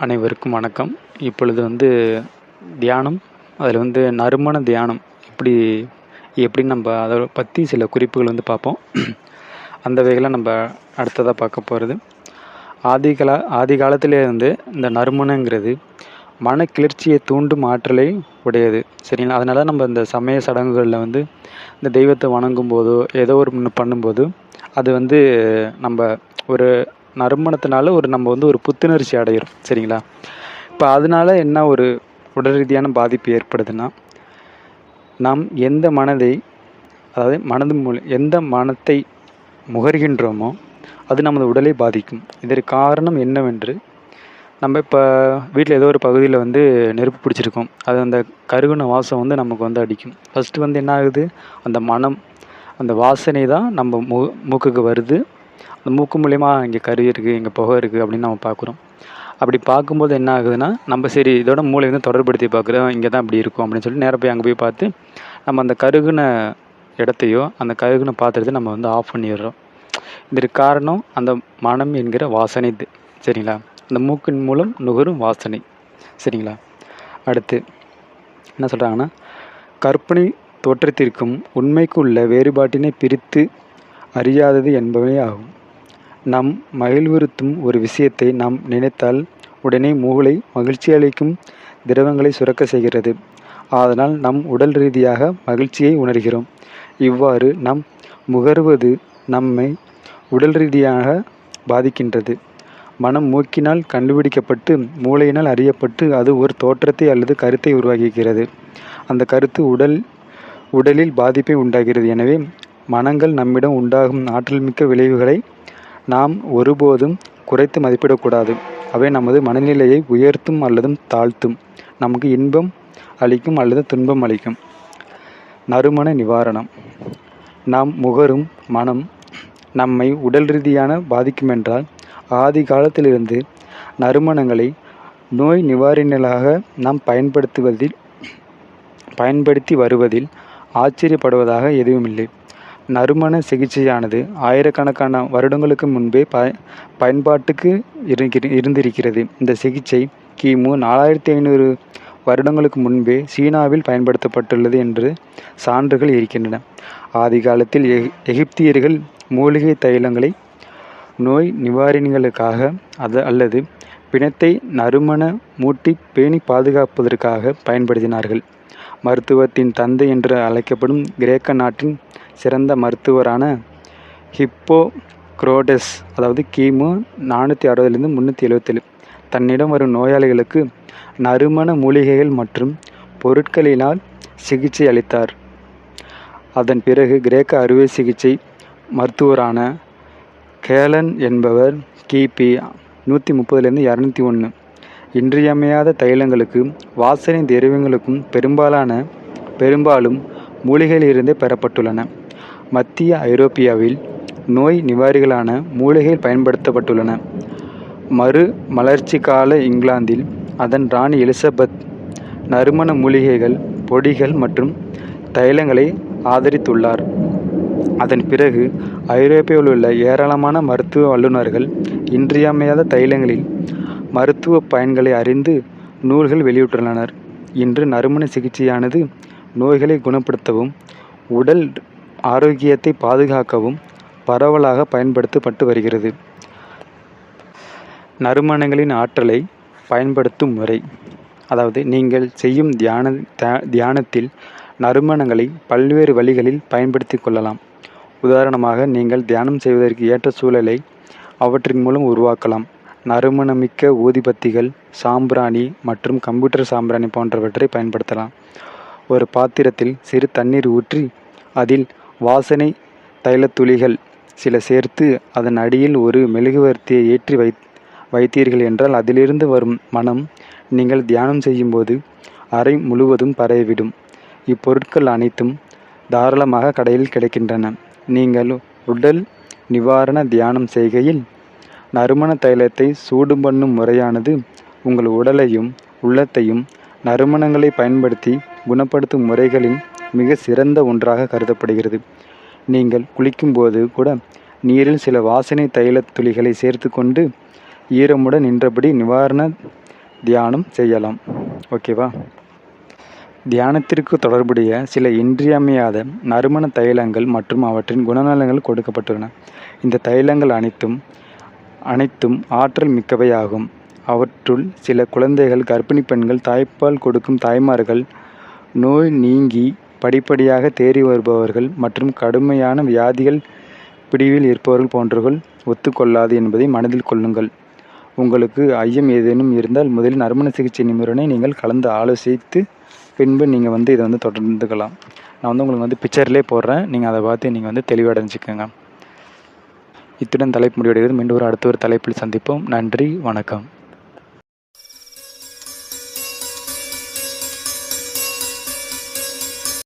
அனைவருக்கும் வணக்கம். இப்பொழுது தியானம், அதில் நறுமண தியானம் எப்படின்னு நம்ம அதை பற்றி சில குறிப்புகள் பார்ப்போம். அந்த வகையில் நம்ம அடுத்ததாக பார்க்க போகிறது, ஆதி காலத்திலே இந்த நறுமணங்கிறது மன கிளர்ச்சியை தூண்டும் ஆற்றலை உடையது. சரிங்களா? அதனால் நம்ம இந்த சமய சடங்குகளில் இந்த தெய்வத்தை வணங்கும் போதோ ஏதோ ஒரு பண்ணும்போது அது நம்ம ஒரு நறுமணத்தினால நம்ம ஒரு புத்துணர்ச்சி அடைகிறோம். சரிங்களா? இப்போ அதனால என்ன ஒரு உடல் ரீதியான பாதிப்பு ஏற்படுதுன்னா, நாம் எந்த மனத்தை முகர்கின்றோமோ அது நமது உடலை பாதிக்கும். இதற்கு காரணம் என்னவென்று, நம்ம இப்போ வீட்டில் ஏதோ ஒரு பகுதியில் நெருப்பு பிடிச்சிருக்கோம். அது அந்த கருகுன வாசம் நமக்கு அடிக்கும். ஃபஸ்ட்டு என்ன ஆகுது, அந்த மனம், அந்த வாசனை தான் நம்ம மூக்குக்கு வருது. அந்த மூக்கு மூலிமா இங்கே கரு இருக்குது, இங்கே புகை இருக்குது அப்படின்னு நம்ம பார்க்குறோம். அப்படி பார்க்கும்போது என்ன ஆகுதுன்னா, நம்ம சரி இதோட மூளை தொடர்படுத்தி பார்க்குறோம், இங்கே தான் இப்படி இருக்கும் அப்படின்னு சொல்லிட்டு நேராக போய் அங்கே போய் பார்த்து நம்ம அந்த கருகுன இடத்தையோ அந்த கருகுன பாத்திரத்தை நம்ம ஆஃப் பண்ணிடுறோம். இதற்கு காரணம் அந்த மனம் என்கிற வாசனை. சரிங்களா? அந்த மூக்கின் மூலம் நுகரும் வாசனை. சரிங்களா? அடுத்து என்ன சொல்கிறாங்கன்னா, கற்பனை தோற்றத்திற்கும் உண்மைக்கு உள்ள வேறுபாட்டினை பிரித்து அறியாதது என்பவை ஆகும். நம் மகிழ்வுறுத்தும் ஒரு விஷயத்தை நாம் நினைத்தால் உடனே மூளை மகிழ்ச்சி அளிக்கும் திரவங்களை சுரக்க செய்கிறது. அதனால் நம் உடல் ரீதியாக மகிழ்ச்சியை உணர்கிறோம். இவ்வாறு நம் முகர்வது நம்மை உடல் ரீதியாக பாதிக்கின்றது. மனம் மூக்கினால் கண்டுபிடிக்கப்பட்டு மூளையினால் அறியப்பட்டு அது ஒரு தோற்றத்தை அல்லது கருத்தை உருவாக்குகிறது. அந்த கருத்து உடலில் பாதிப்பை உண்டாகிறது. எனவே மனங்கள் நம்மிடம் உண்டாகும் ஆற்றல்மிக்க விளைவுகளை நாம் ஒருபோதும் குறைத்து மதிப்பிடக்கூடாது. அவை நமது மனநிலையை உயர்த்தும் அல்லது தாழ்த்தும், நமக்கு இன்பம் அளிக்கும் அல்லது துன்பம் அளிக்கும். நறுமண நிவாரணம். நாம் முகரும் மனம் நம்மை உடல் ரீதியான பாதிக்குமென்றால், ஆதி காலத்திலிருந்து நறுமணங்களை நோய் நிவாரணிகளாக நாம் பயன்படுத்தி வருவதில் ஆச்சரியப்படுவதாக எதுவுமில்லை. நறுமண சிகிச்சையானது ஆயிரக்கணக்கான வருடங்களுக்கு முன்பே பயன்பாட்டுக்கு இருந்திருக்கிறது. இந்த சிகிச்சை கிமு 4500 வருடங்களுக்கு முன்பே சீனாவில் பயன்படுத்தப்பட்டுள்ளது என்று சான்றுகள் இருக்கின்றன. ஆதி காலத்தில் எகிப்தியர்கள் மூலிகை தைலங்களை நோய் நிவாரணிகளுக்காக அல்லது பிணத்தை நறுமண மூட்டி பேணி பாதுகாப்பதற்காக பயன்படுத்தினார்கள். மருத்துவத்தின் தந்தை என்று அழைக்கப்படும் கிரேக்க நாட்டின் சிறந்த மருத்துவரான ஹிப்போக்ரேட்டஸ், கிமு 460 377, தன்னிடம் வரும் நோயாளிகளுக்கு நறுமண மூலிகைகள் மற்றும் பொருட்களினால் சிகிச்சை அளித்தார். அதன் பிறகு கிரேக்க அறுவை சிகிச்சை மருத்துவரான கேலன் என்பவர் கிபி 130 201 இன்றியமையாத தைலங்களுக்கும் வாசனை திரவியங்களுக்கும் பெரும்பாலும் மூலிகையிலிருந்தே பெறப்பட்டுள்ளன. மத்திய ஐரோப்பியாவில் நோய் நிவாரிகளான மூலிகைகள் பயன்படுத்தப்பட்டுள்ளன. மறுமலர்ச்சி கால இங்கிலாந்தில் அதன் ராணி எலிசபெத் நறுமண மூலிகைகள், பொடிகள் மற்றும் தைலங்களை ஆதரித்துள்ளார். அதன் பிறகு ஐரோப்பியாவில் உள்ள ஏராளமான மருத்துவ வல்லுநர்கள் இன்றியமையாத தைலங்களில் மருத்துவ பயன்களை அறிந்து நூல்கள் வெளியிட்டுள்ளனர். இன்று நறுமண சிகிச்சையானது நோய்களை குணப்படுத்தவும் உடல் ஆரோக்கியத்தை பாதுகாக்கவும் பரவலாக பயன்படுத்தப்பட்டு வருகிறது. நறுமணங்களின் ஆற்றலை பயன்படுத்தும் முறை. நீங்கள் செய்யும் தியானத்தில் நறுமணங்களை பல்வேறு வழிகளில் பயன்படுத்தி கொள்ளலாம். உதாரணமாக, நீங்கள் தியானம் செய்வதற்கு ஏற்ற சூழலை அவற்றின் மூலம் உருவாக்கலாம். நறுமணமிக்க ஊதுபத்திகள், சாம்பிராணி மற்றும் கம்ப்யூட்டர் சாம்பிராணி போன்றவற்றை பயன்படுத்தலாம். ஒரு பாத்திரத்தில் சிறு தண்ணீர் ஊற்றி அதில் வாசனை தைலத்துளிகள் சில சேர்த்து அதன் அடியில் ஒரு மெழுகுவர்த்தியை ஏற்றி வைத்தீர்கள் என்றால் அதிலிருந்து வரும் மனம் நீங்கள் தியானம் செய்யும்போது அறை முழுவதும் பரவிவிடும். இப்பொருட்கள் அனைத்தும் தாராளமாக கடையில் கிடைக்கின்றன. நீங்கள் உடல் நிவாரண தியானம் செய்கையில் நறுமண தைலத்தை சூடு பண்ணும் முறையானது உங்கள் உடலையும் உள்ளத்தையும் நறுமணங்களை பயன்படுத்தி குணப்படுத்தும் முறைகளின் மிக சிறந்த ஒன்றாக கருதப்படுகிறது. நீங்கள் குளிக்கும்போது கூட நீரில் சில வாசனை தைலத் துளிகளை சேர்த்து கொண்டு ஈரமுடன் நின்றபடி நிவாரண தியானம் செய்யலாம். ஓகேவா? தியானத்திற்கு தொடர்புடைய சில இன்றியமையாத நறுமண தைலங்கள் மற்றும் அவற்றின் குணநலங்கள் கொடுக்கப்பட்டுள்ளன. இந்த தைலங்கள் அனைத்தும் ஆற்றல் மிக்கவையாகும். அவற்றுள் சில குழந்தைகள், கர்ப்பிணி பெண்கள், தாய்ப்பால் கொடுக்கும் தாய்மார்கள், நோய் நீங்கி படிப்படியாக தேறி வருபவர்கள் மற்றும் கடுமையான வியாதிகள் பிடிவில் இருப்பவர்கள் போன்றவர்கள் ஒத்துக்கொள்ளாது என்பதை மனதில் கொள்ளுங்கள். உங்களுக்கு ஐயம் ஏதேனும் இருந்தால் முதலில் நறுமண சிகிச்சை நிபுணரை நீங்கள் கலந்து ஆலோசித்து பின்பு நீங்கள் இதை தொடர்ந்துக்கலாம். நான் உங்களுக்கு பிக்சர்லேயே போடுறேன். நீங்கள் அதை பார்த்து நீங்கள் தெளிவடைஞ்சிக்கோங்க. இத்துடன் தலைப்பு முடிவடைகிறது. மீண்டும் அடுத்த ஒரு தலைப்பில் சந்திப்போம். நன்றி, வணக்கம்.